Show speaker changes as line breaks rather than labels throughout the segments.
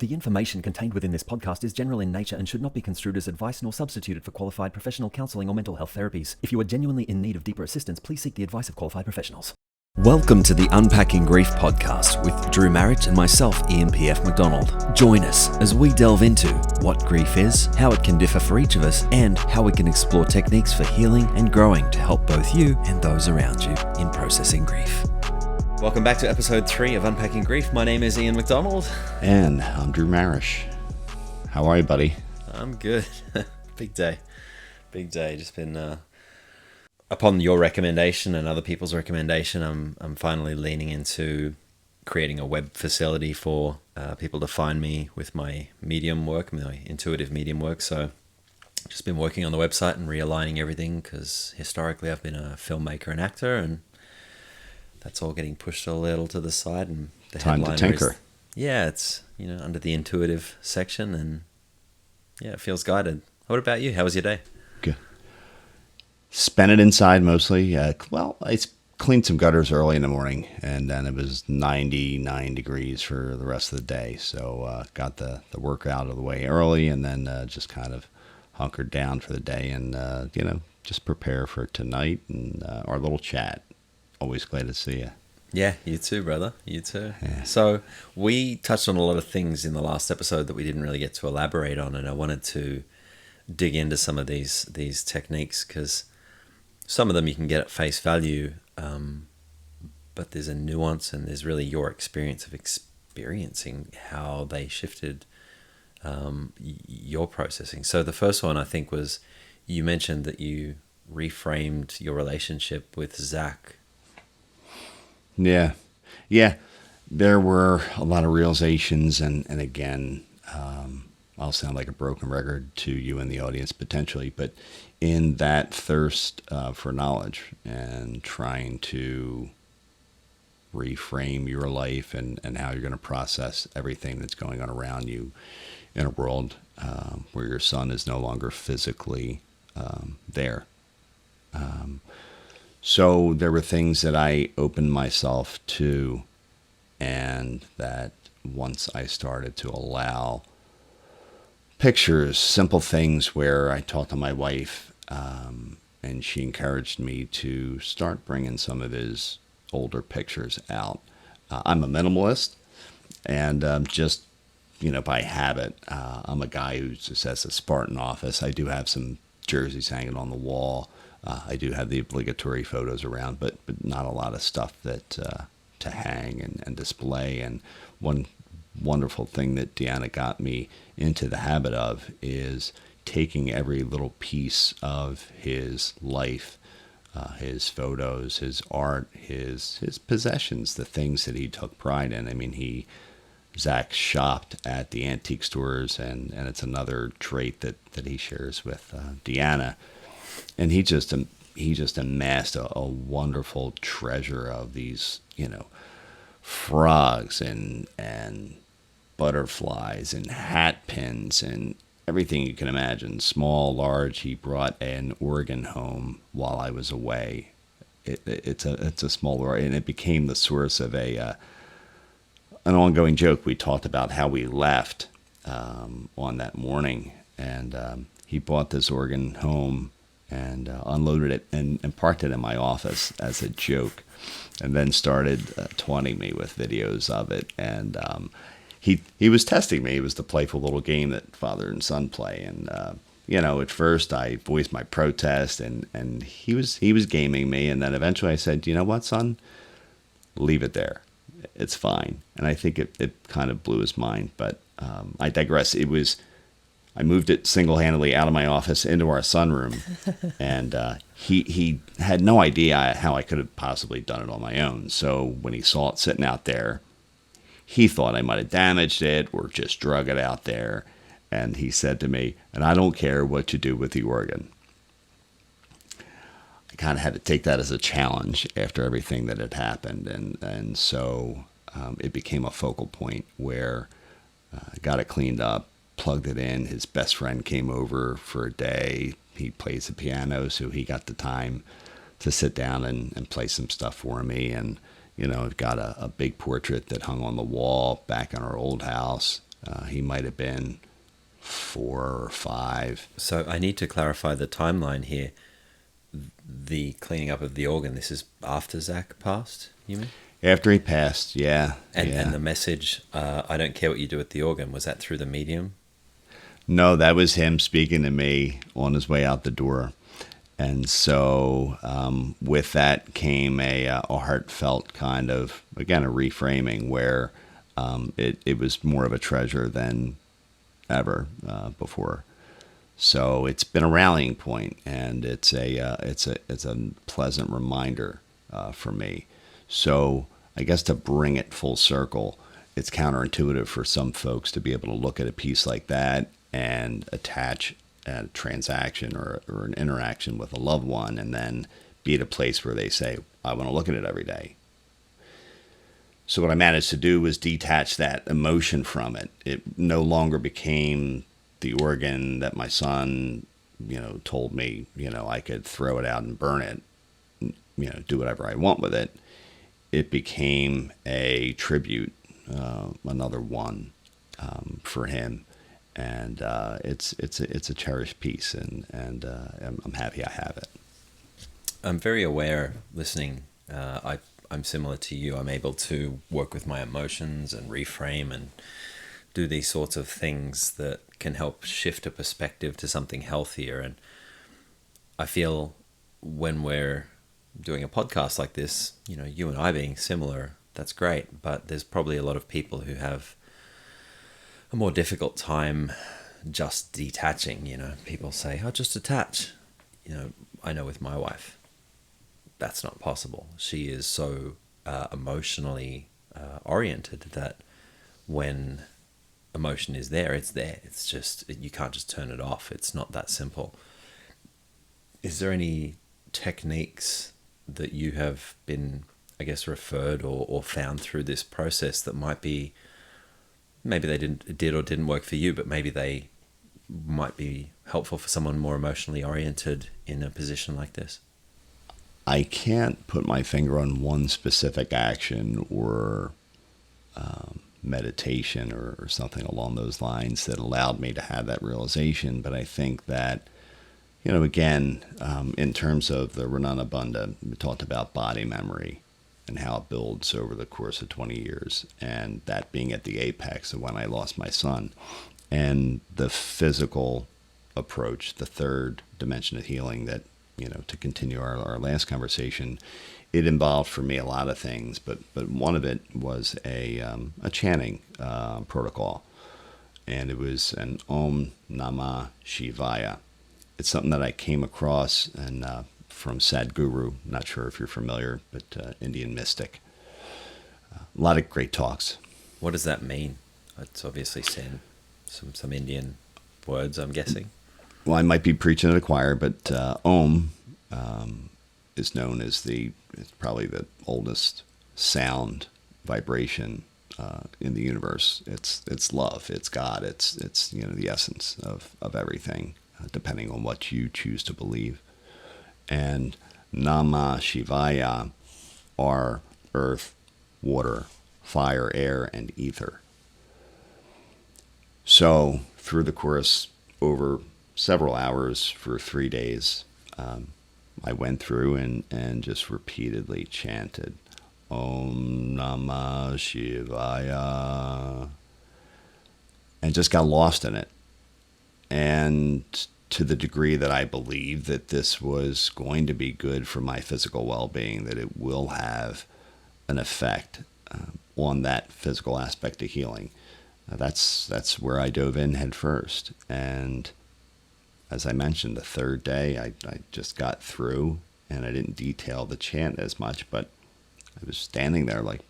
The information contained within this podcast is general in nature and should not be construed as advice nor substituted for qualified professional counseling or mental health therapies. If you are genuinely in need of deeper assistance, please seek the advice of qualified professionals. Welcome to the Unpacking Grief podcast with Drew Marriott and myself, Ian P.F. McDonald. Join us as we delve into what grief is, how it can differ for each of us, and how we can explore techniques for healing and growing to help both you and those around you in processing grief. Welcome back to episode 3 of Unpacking Grief. My name is Ian McDonald.
And I'm Drew Marish. How are you, buddy?
I'm good. Big day. Just been, upon your recommendation and other people's recommendation, I'm finally leaning into creating a web facility for people to find me with my medium work, my intuitive medium work. So just been working on the website and realigning everything because historically I've been a filmmaker and actor, and that's all getting pushed a little to the side, and the
time to tinker.
It's under the intuitive section, and it feels guided. What about you? How was your day?
Good. Spent it inside mostly. I cleaned some gutters early in the morning, and then it was 99 degrees for the rest of the day. So got the work out of the way early, and then just kind of hunkered down for the day, and just prepare for tonight and our little chat. Always glad to see you.
Yeah, you too, brother. You too.
Yeah.
So we touched on a lot of things in the last episode that we didn't really get to elaborate on, and I wanted to dig into some of these techniques because some of them you can get at face value, but there's a nuance, and there's really your experience of experiencing how they shifted your processing. So the first one I think was you mentioned that you reframed your relationship with Zach.
Yeah. There were a lot of realizations, and again, I'll sound like a broken record to you in the audience potentially, but in that thirst for knowledge and trying to reframe your life and how you're going to process everything that's going on around you in a world where your son is no longer physically there. So there were things that I opened myself to, and that once I started to allow pictures, simple things where I talked to my wife, and she encouraged me to start bringing some of his older pictures out. I'm a minimalist, and just, by habit, I'm a guy who just has a Spartan office. I do have some jerseys hanging on the wall. I do have the obligatory photos around, but not a lot of stuff that to hang and display. And one wonderful thing that Deanna got me into the habit of is taking every little piece of his life, his photos, his art, his possessions, the things that he took pride in. I mean, Zach shopped at the antique stores, and it's another trait that he shares with Deanna. And he just amassed a wonderful treasure of these, frogs and butterflies and hat pins and everything you can imagine, small, large. He brought an organ home while I was away. It's a small organ, and it became the source of an ongoing joke. We talked about how we left on that morning, and he brought this organ home and unloaded it and parked it in my office as a joke, and then started taunting me with videos of it. And he was testing me. It was the playful little game that father and son play. And at first I voiced my protest, and he was gaming me. And then eventually I said, "You know what, son? Leave it there. It's fine." And I think it kind of blew his mind. But I digress. I moved it single-handedly out of my office into our sunroom, and he had no idea how I could have possibly done it on my own. So when he saw it sitting out there, he thought I might have damaged it or just drug it out there. And he said to me, "And I don't care what you do with the organ." I kind of had to take that as a challenge after everything that had happened, and so it became a focal point where I got it cleaned up, plugged it in. His best friend came over for a day. He plays the piano, so he got the time to sit down and play some stuff for me. And I've got a big portrait that hung on the wall back in our old house He might have been 4 or 5.
So I need to clarify the timeline here. The cleaning up of the organ, this is after Zach passed, you mean?
After he passed, yeah.
And the message, I don't care what you do with the organ, was that through the medium?
No, that was him speaking to me on his way out the door. And so with that came a heartfelt kind of, again, a reframing where it was more of a treasure than ever before. So it's been a rallying point, and it's a pleasant reminder for me. So I guess to bring it full circle, it's counterintuitive for some folks to be able to look at a piece like that and attach a transaction or an interaction with a loved one, and then be at a place where they say, I want to look at it every day. So what I managed to do was detach that emotion from it. It no longer became the organ that my son, told me, I could throw it out and burn it, do whatever I want with it. It became a tribute, another one for him. And it's a cherished piece, and I'm happy I have it.
I'm very aware, listening, I'm similar to you. I'm able to work with my emotions and reframe and do these sorts of things that can help shift a perspective to something healthier. And I feel when we're doing a podcast like this, you and I being similar, that's great. But there's probably a lot of people who have a more difficult time just detaching. People say, oh, just detach. I know with my wife, that's not possible. She is so emotionally oriented that when emotion is there, it's there. It's just, you can't just turn it off. It's not that simple. Is there any techniques that you have been, I guess, referred or found through this process that might be, maybe they did or didn't work for you, but maybe they might be helpful for someone more emotionally oriented in a position like this?
I can't put my finger on one specific action or meditation or something along those lines that allowed me to have that realization. But I think that, again, in terms of the Renana Bandha, we talked about body memory and how it builds over the course of 20 years, and that being at the apex of when I lost my son. And the physical approach, the third dimension of healing that, to continue our last conversation, it involved for me a lot of things, but one of it was a chanting protocol, and it was an Om Namah Shivaya. It's something that I came across and from Sadhguru. Not sure if you're familiar, but Indian mystic. A lot of great talks.
What does that mean? It's obviously saying some Indian words, I'm guessing.
Well, I might be preaching at a choir, but Om is known as it's probably the oldest sound vibration in the universe. It's love. It's God. It's the essence of everything, depending on what you choose to believe. And Namah Shivaya are earth, water, fire, air, and ether. So through the course over several hours for 3 days, I went through and just repeatedly chanted Om Namah Shivaya, and just got lost in it. And to the degree that I believe that this was going to be good for my physical well-being, that it will have an effect on that physical aspect of healing, that's where I dove in head first. And as I mentioned, the third day, I just got through, and I didn't detail the chant as much, but I was standing there like,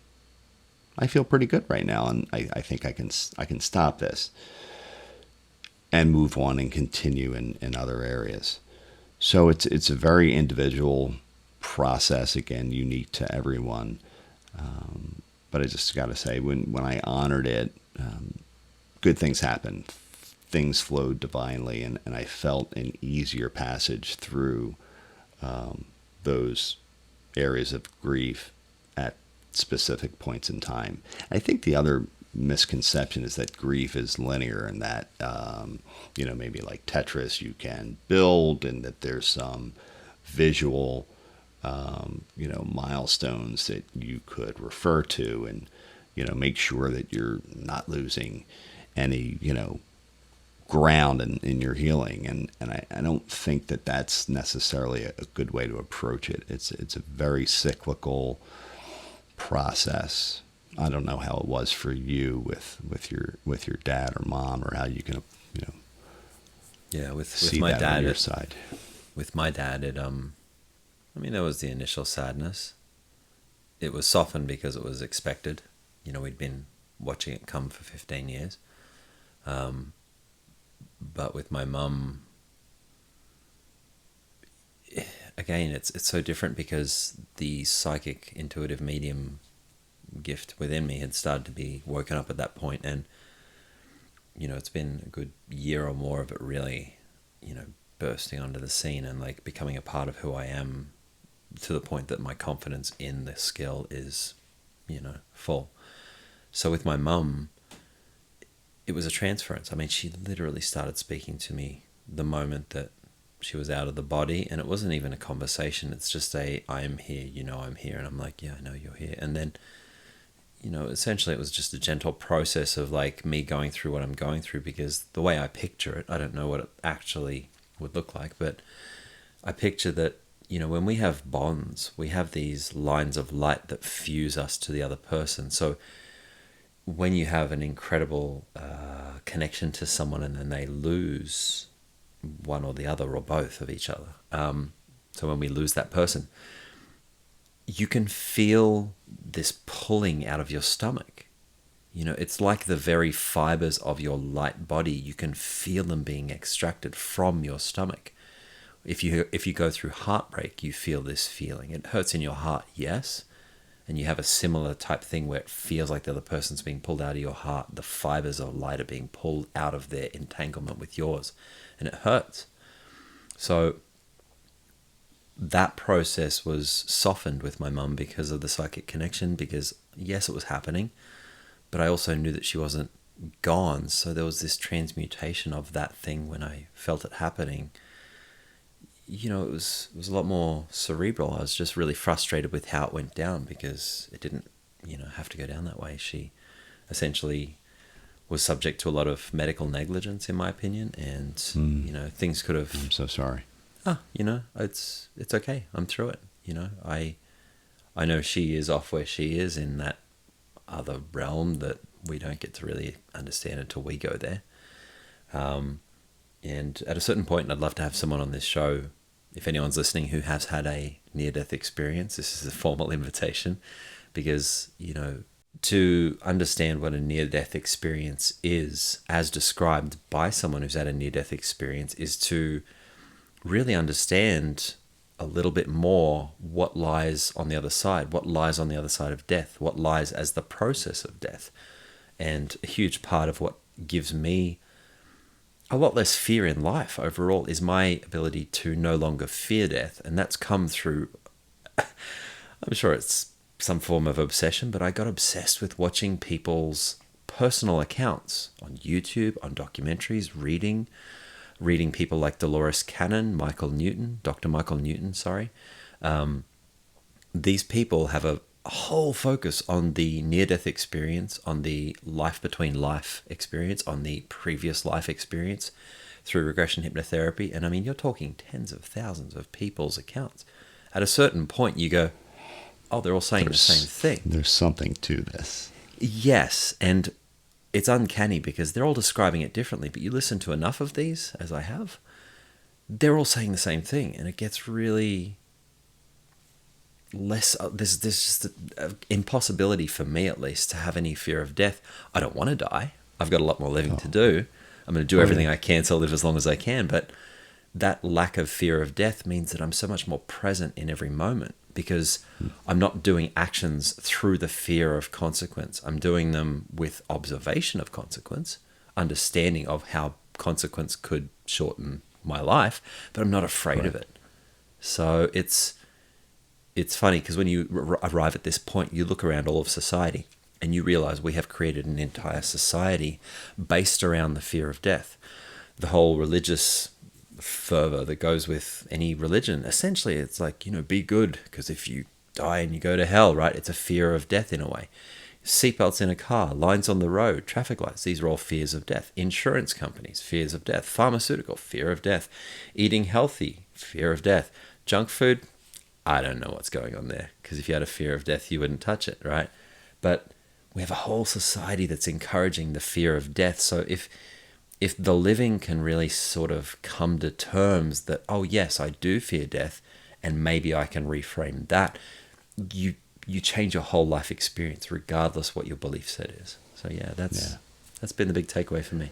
I feel pretty good right now, and I think I can stop this and move on and continue in other areas. So it's a very individual process, again, unique to everyone. But I just got to say, when I honored it, good things happened. Things flowed divinely, and I felt an easier passage through those areas of grief at specific points in time. I think the other misconception is that grief is linear, and that maybe like Tetris you can build, and that there's some visual milestones that you could refer to, and make sure that you're not losing any ground in your healing. And I don't think that that's necessarily a good way to approach it. It's a very cyclical process. I don't know how it was for you with your dad or mom, or how you can
with my dad
on your side.
With my dad, it there was the initial sadness. It was softened because it was expected. We'd been watching it come for 15 years. But with my mum, again, it's so different, because the psychic intuitive medium gift within me had started to be woken up at that point, and it's been a good year or more of it really bursting onto the scene and like becoming a part of who I am, to the point that my confidence in the skill is full. So with my mum, it was a transference. I mean, she literally started speaking to me the moment that she was out of the body, and it wasn't even a conversation. It's just I am here, I'm here. And I'm like, yeah, I know you're here. And then, essentially it was just a gentle process of like me going through what I'm going through, because the way I picture it, I don't know what it actually would look like, but I picture that, when we have bonds, we have these lines of light that fuse us to the other person. So when you have an incredible connection to someone and then they lose one or the other or both of each other, so when we lose that person, you can feel this pulling out of your stomach. It's like the very fibers of your light body, you can feel them being extracted from your stomach. If you go through heartbreak, you feel this feeling. It hurts in your heart, yes. And you have a similar type thing where it feels like the other person's being pulled out of your heart. The fibers of light are being pulled out of their entanglement with yours. And it hurts. So that process was softened with my mum because of the psychic connection, because yes, it was happening, but I also knew that she wasn't gone. So there was this transmutation of that thing when I felt it happening. It was a lot more cerebral. I was just really frustrated with how it went down, because it didn't, have to go down that way. She essentially was subject to a lot of medical negligence, in my opinion, and things could have.
I'm so sorry.
It's okay. I'm through it. I know she is off where she is in that other realm that we don't get to really understand until we go there. And at a certain point, I'd love to have someone on this show, if anyone's listening who has had a near-death experience. This is a formal invitation, because, to understand what a near-death experience is, as described by someone who's had a near-death experience, is to really understand a little bit more what lies on the other side, what lies on the other side of death, what lies as the process of death. And a huge part of what gives me a lot less fear in life overall is my ability to no longer fear death. And that's come through, I'm sure it's some form of obsession, but I got obsessed with watching people's personal accounts on YouTube, on documentaries, reading people like Dolores Cannon, Dr. Michael Newton, sorry. These people have a whole focus on the near-death experience, on the life between life experience, on the previous life experience through regression hypnotherapy. And I mean, you're talking tens of thousands of people's accounts. At a certain point, you go, oh, they're all saying the same thing.
There's something to this.
Yes, and it's uncanny because they're all describing it differently, but you listen to enough of these, as I have, they're all saying the same thing, and it gets really less. There's just an impossibility for me, at least, to have any fear of death. I don't want to die. I've got a lot more living to do. I'm going to do everything I can to live as long as I can, but that lack of fear of death means that I'm so much more present in every moment, because I'm not doing actions through the fear of consequence. I'm doing them with observation of consequence, understanding of how consequence could shorten my life, but I'm not afraid of it. So it's funny, because when you arrive at this point, you look around all of society And you realize we have created an entire society based around the fear of death. The whole religious fervor that goes with any religion, essentially it's like, be good, because if you die and you go to hell, right? It's a fear of death in a way. Seatbelts in a car, lines on the road, traffic lights, these are all fears of death. Insurance companies, fears of death. Pharmaceutical, fear of death. Eating healthy, fear of death. Junk food, I don't know what's going on there, because if you had a fear of death, you wouldn't touch it, right? But we have a whole society that's encouraging the fear of death. So if the living can really sort of come to terms that, oh yes, I do fear death, and maybe I can reframe that, you change your whole life experience regardless what your belief set is. So that's been the big takeaway for me.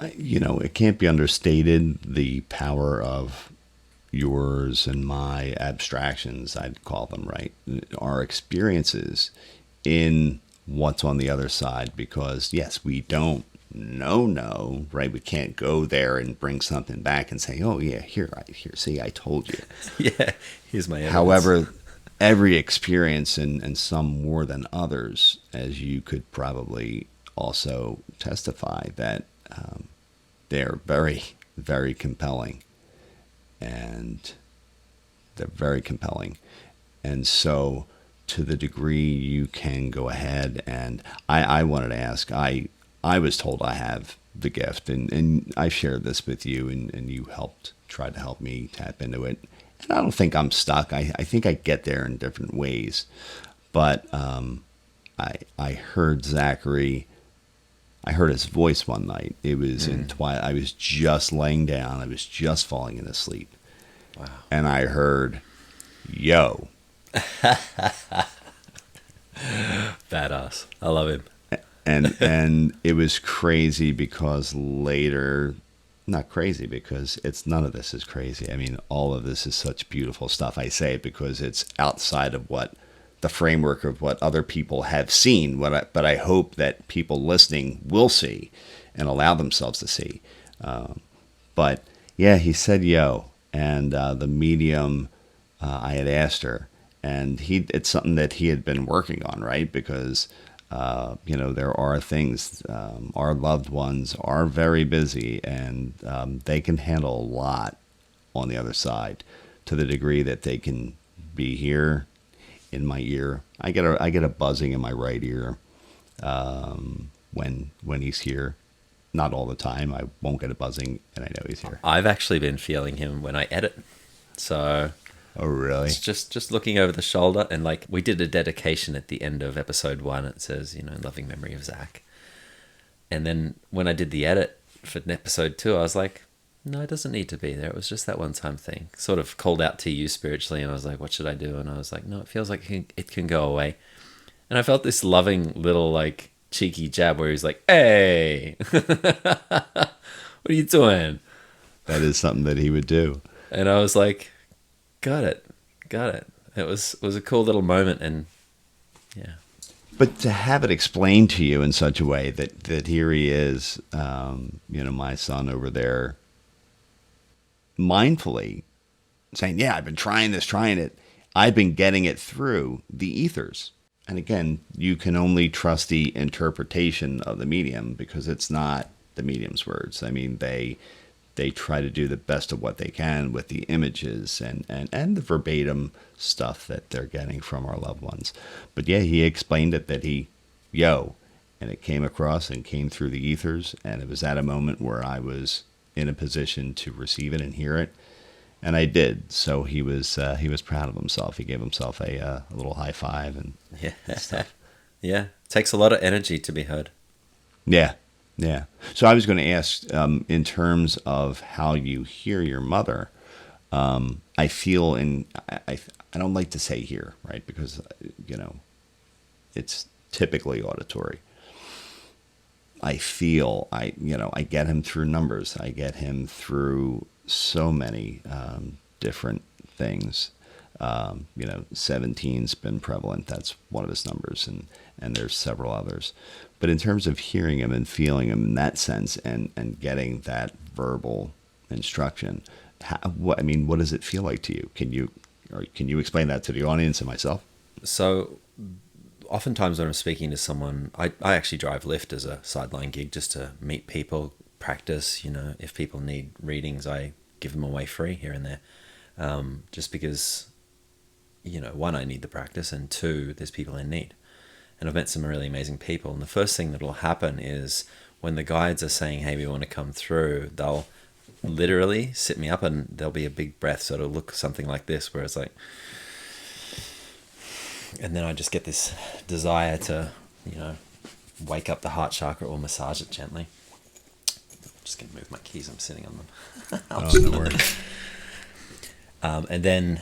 It can't be understated, the power of yours and my abstractions, I'd call them, right? Our experiences in what's on the other side, because yes, we don't know, right? We can't go there and bring something back and say, oh yeah, here, see, I told you.
Yeah, here's my evidence.
However, every experience, and some more than others, as you could probably also testify, that they're very, very compelling. And they're very compelling. And so to the degree you can go ahead, and I wanted to ask, I was told I have the gift, and I shared this with you, and you tried to help me tap into it. And I don't think I'm stuck. I think I get there in different ways. But I heard Zachary, I heard his voice one night. It was in twilight. I was just laying down. I was just falling into sleep.
Wow.
And I heard, yo.
Badass. I love him.
And it was crazy because later, not crazy because none of this is crazy. I mean, all of this is such beautiful stuff. I say it because it's outside of what the framework of what other people have seen, but I hope that people listening will see and allow themselves to see. But yeah, he said, yo, and the medium, I had asked her, and it's something that he had been working on, right? Because there are things, our loved ones are very busy, and they can handle a lot on the other side, to the degree that they can be here in my ear. I get a buzzing in my right ear when he's here. Not all the time. I won't get a buzzing, and I know he's here.
I've actually been feeling him when I edit. So
oh, really?
It's just looking over the shoulder, and like we did a dedication at the end of episode 1. It says, loving memory of Zach. And then when I did the edit for episode 2, I was like, no, it doesn't need to be there. It was just that one-time thing. Sort of called out to you spiritually, and I was like, what should I do? And I was like, no, it feels like it can go away. And I felt this loving little like cheeky jab where he's like, hey, what are you doing?
That is something that he would do.
And I was like, got it. It was a cool little moment, and yeah.
But to have it explained to you in such a way that here he is, my son over there, mindfully saying, yeah, I've been trying it. I've been getting it through the ethers. And again, you can only trust the interpretation of the medium, because it's not the medium's words. I mean, they try to do the best of what they can with the images and the verbatim stuff that they're getting from our loved ones. But yeah, he explained it that and it came across and came through the ethers. And it was at a moment where I was in a position to receive it and hear it. And I did. So he was proud of himself. He gave himself a little high five and stuff.
Yeah. It takes a lot of energy to be heard.
Yeah. Yeah. So I was going to ask, in terms of how you hear your mother, I feel I don't like to say hear, right? Because, it's typically auditory. I feel, I get him through numbers. I get him through so many different things. 17's been prevalent. That's one of his numbers, and there's several others. But in terms of hearing him and feeling him in that sense, and getting that verbal instruction, what does it feel like to you? Can you explain that to the audience and myself?
So oftentimes when I'm speaking to someone, I actually drive Lyft as a sideline gig just to meet people, practice. If people need readings, I give them away free here and there, just because, one, I need the practice, and two, there's people in need. And I've met some really amazing people. And the first thing that will happen is when the guides are saying, hey, we want to come through, they'll literally sit me up and there'll be a big breath. So it'll look something like this, where it's like, and then I just get this desire to, wake up the heart chakra or massage it gently. I'm just going to move my keys. I'm sitting on them.
Oh, no worries.
And then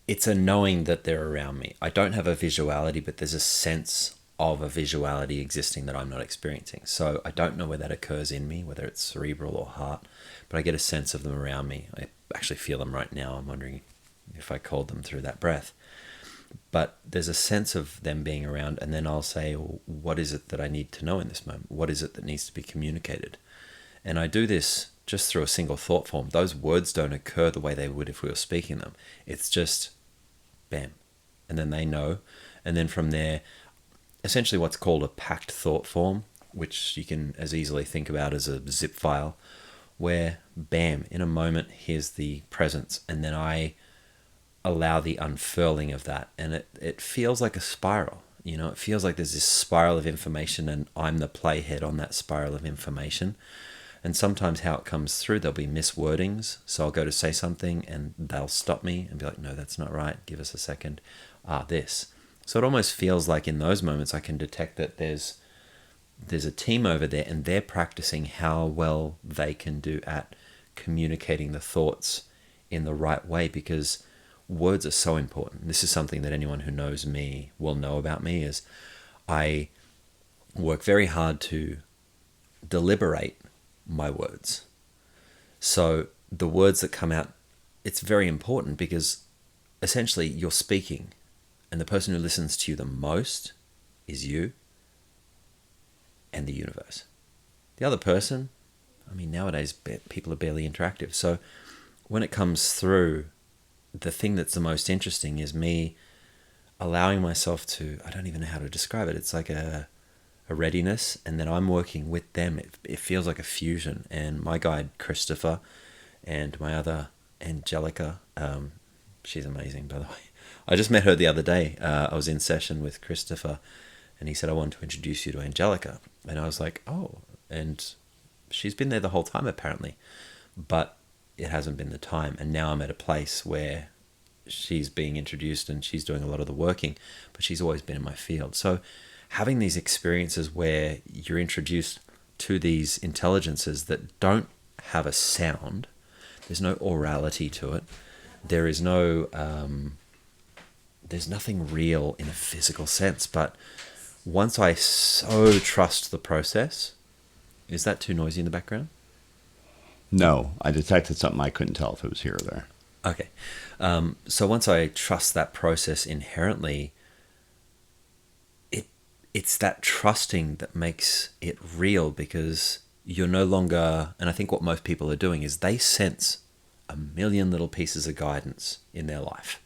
it's a knowing that they're around me. I don't have a visuality, but there's a sense of a visuality existing that I'm not experiencing. So I don't know where that occurs in me, whether it's cerebral or heart, but I get a sense of them around me. I actually feel them right now. I'm wondering if I called them through that breath. But there's a sense of them being around, and then I'll say, well, what is it that I need to know in this moment? What is it that needs to be communicated? And I do this just through a single thought form. Those words don't occur the way they would if we were speaking them. It's just bam. And then they know. And then from there, essentially what's called a packed thought form, which you can as easily think about as a zip file, where bam, in a moment, here's the presence. And then I allow the unfurling of that. And it feels like a spiral. It feels like there's this spiral of information and I'm the playhead on that spiral of information. And sometimes how it comes through, there'll be miswordings. So I'll go to say something and they'll stop me and be like, no, that's not right. Give us a second. This. So it almost feels like in those moments I can detect that there's a team over there and they're practicing how well they can do at communicating the thoughts in the right way, because words are so important. This is something that anyone who knows me will know about me, is I work very hard to deliberate my words. So the words that come out, it's very important because essentially you're speaking and the person who listens to you the most is you and the universe. The other person, nowadays people are barely interactive. So when it comes through, the thing that's the most interesting is me allowing myself to, I don't even know how to describe it. It's like a readiness, and then I'm working with them. It feels like a fusion. And my guide, Christopher, and my other, Angelica, she's amazing, by the way. I just met her the other day. I was in session with Christopher, and he said, I want to introduce you to Angelica. And I was like, oh, and she's been there the whole time, apparently. But it hasn't been the time. And now I'm at a place where she's being introduced and she's doing a lot of the working, but she's always been in my field. So having these experiences where you're introduced to these intelligences that don't have a sound, there's no orality to it, there is no, there's nothing real in a physical sense. But once I so trust the process, is that too noisy in the background?
No, I detected something. I couldn't tell if it was here or there.
Okay. So once I trust that process inherently, it's that trusting that makes it real, because you're no longer, and I think what most people are doing is they sense a million little pieces of guidance in their life.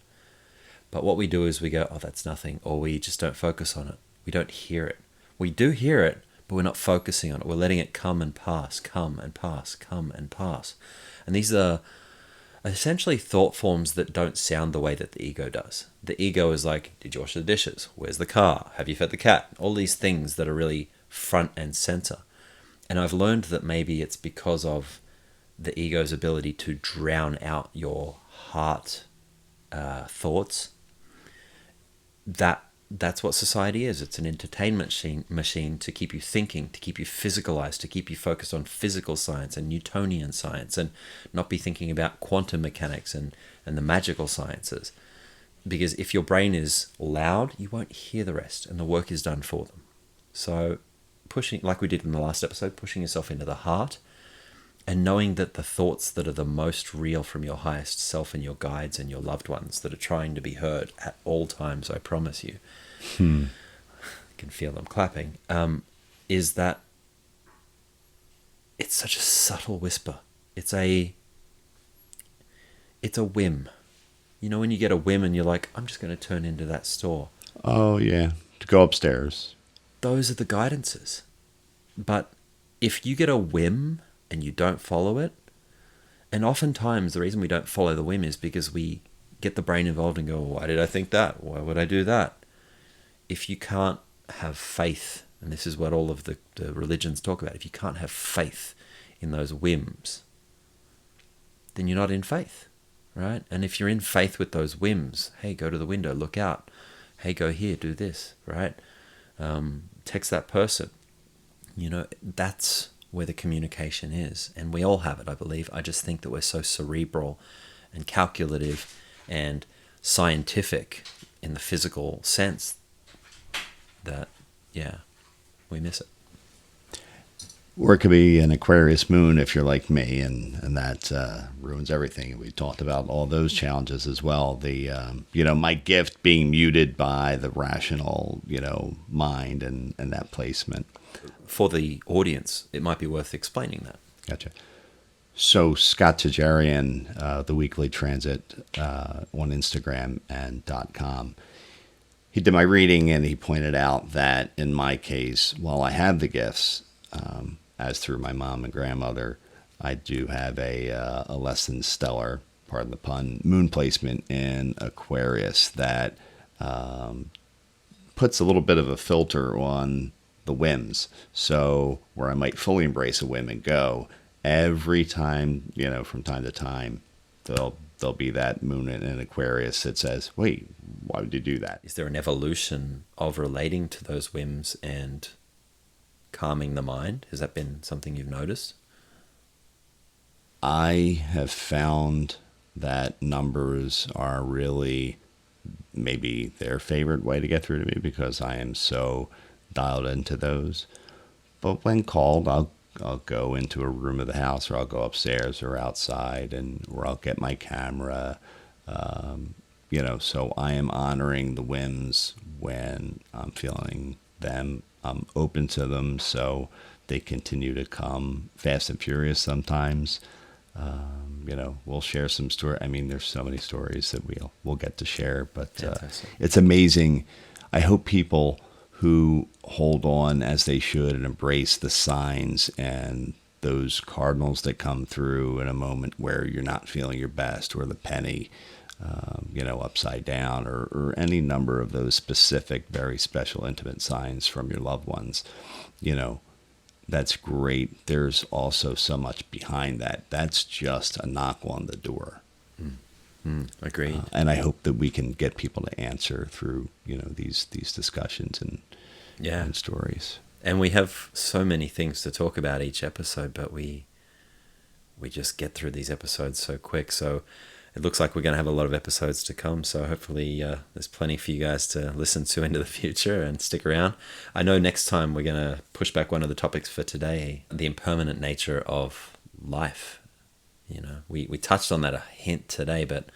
But what we do is we go, oh, that's nothing, or we just don't focus on it. We don't hear it. We do hear it, but we're not focusing on it. We're letting it come and pass, come and pass, come and pass. And these are essentially thought forms that don't sound the way that the ego does. The ego is like, did you wash the dishes? Where's the car? Have you fed the cat? All these things that are really front and center. And I've learned that maybe it's because of the ego's ability to drown out your heart thoughts. That's what society is. It's an entertainment machine to keep you thinking, to keep you physicalized, to keep you focused on physical science and Newtonian science, and not be thinking about quantum mechanics and the magical sciences. Because if your brain is loud, you won't hear the rest, and the work is done for them. So pushing, like we did in the last episode, pushing yourself into the heart, and knowing that the thoughts that are the most real from your highest self and your guides and your loved ones that are trying to be heard at all times, I promise you, I can feel them clapping, is that it's such a subtle whisper. It's a whim. You know, when you get a whim and you're like, I'm just going to turn into that store.
Oh, yeah. To go upstairs.
Those are the guidances. But if you get a whim and you don't follow it, and oftentimes the reason we don't follow the whim is because we get the brain involved and go, why did I think that? Why would I do that? If you can't have faith, and this is what all of the religions talk about, if you can't have faith in those whims, then you're not in faith, right? And if you're in faith with those whims, hey, go to the window, look out. Hey, go here, do this, right? Text that person. You know, that's where the communication is. And we all have it, I believe. I just think that we're so cerebral and calculative and scientific in the physical sense that, yeah, we miss it.
Or it could be an Aquarius moon if you're like me, and that ruins everything. We talked about all those challenges as well. The my gift being muted by the rational, mind and that placement.
For the audience, it might be worth explaining that.
Gotcha. So Scott Tajarian, the Weekly Transit on Instagram and .com, he did my reading and he pointed out that in my case, while I have the gifts, as through my mom and grandmother, I do have a less than stellar, pardon the pun, moon placement in Aquarius that puts a little bit of a filter on the whims. So where I might fully embrace a whim and go, every time, from time to time, there'll be that moon in Aquarius that says, wait, why would you do that?
Is there an evolution of relating to those whims and calming the mind? Has that been something you've noticed?
I have found that numbers are really maybe their favorite way to get through to me because I am so dialed into those. But when called, I'll go into a room of the house, or I'll go upstairs or outside, or I'll get my camera. So I am honoring the whims when I'm feeling them. I'm open to them, so they continue to come fast and furious sometimes. We'll share some story. I mean, there's so many stories that we'll get to share, but it's amazing. I hope people who hold on as they should and embrace the signs and those cardinals that come through in a moment where you're not feeling your best, or the penny, upside down, or any number of those specific, very special, intimate signs from your loved ones, that's great. There's also so much behind that. That's just a knock on the door.
Agreed.
And I hope that we can get people to answer through, these discussions and stories.
And we have so many things to talk about each episode, but we just get through these episodes so quick. So it looks like we're going to have a lot of episodes to come. So hopefully there's plenty for you guys to listen to into the future and stick around. I know next time we're going to push back one of the topics for today, the impermanent nature of life. We touched on that a hint today, but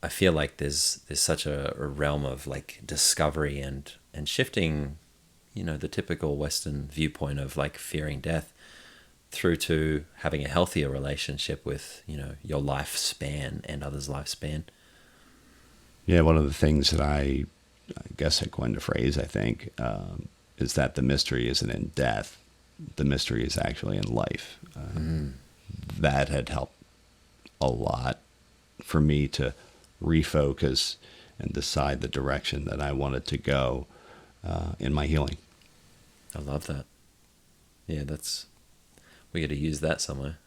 I feel like there's such a realm of like discovery and shifting, the typical Western viewpoint of like fearing death through to having a healthier relationship with, your lifespan and others' lifespan.
Yeah, one of the things that I guess I coined a phrase, I think, is that the mystery isn't in death. The mystery is actually in life. That had helped a lot for me to refocus and decide the direction that I wanted to go in my healing.
I love that. Yeah, we got to use that somewhere.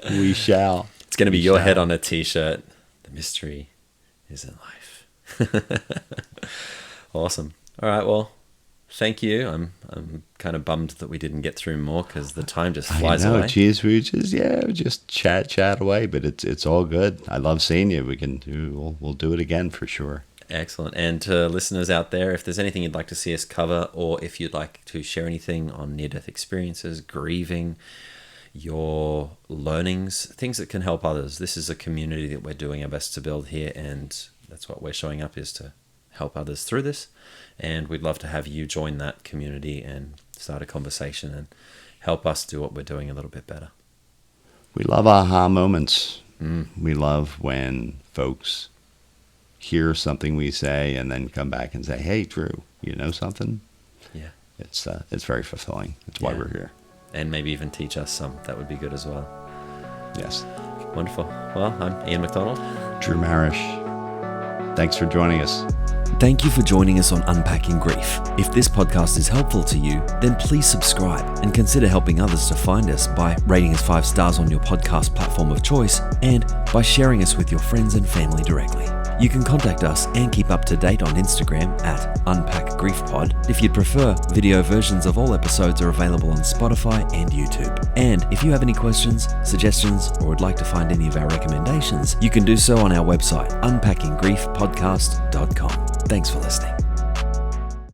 We shall.
It's going to be your head on a t-shirt. The mystery is in life. Awesome. All right, well, thank you. I'm kind of bummed that we didn't get through more because the time just flies away.
Geez, we just chat away, but it's all good. I love seeing you. We'll do it again for sure.
Excellent. And to listeners out there, if there's anything you'd like to see us cover, or if you'd like to share anything on near-death experiences, grieving, your learnings, things that can help others, this is a community that we're doing our best to build here, and that's what we're showing up, is to help others through this. And we'd love to have you join that community and start a conversation and help us do what we're doing a little bit better.
We love aha moments. We love when folks hear something we say and then come back and say, hey, Drew, you know something?
Yeah.
It's very fulfilling. That's why we're here.
And maybe even teach us some. That would be good as well.
Yes.
Wonderful. Well, I'm Ian McDonald.
Drew Marish. Thanks for joining us.
Thank you for joining us on Unpacking Grief. If this podcast is helpful to you, then please subscribe and consider helping others to find us by rating us 5 stars on your podcast platform of choice and by sharing us with your friends and family directly. You can contact us and keep up to date on Instagram at UnpackGriefPod. If you'd prefer, video versions of all episodes are available on Spotify and YouTube. And if you have any questions, suggestions, or would like to find any of our recommendations, you can do so on our website, unpackinggriefpodcast.com. Thanks for listening.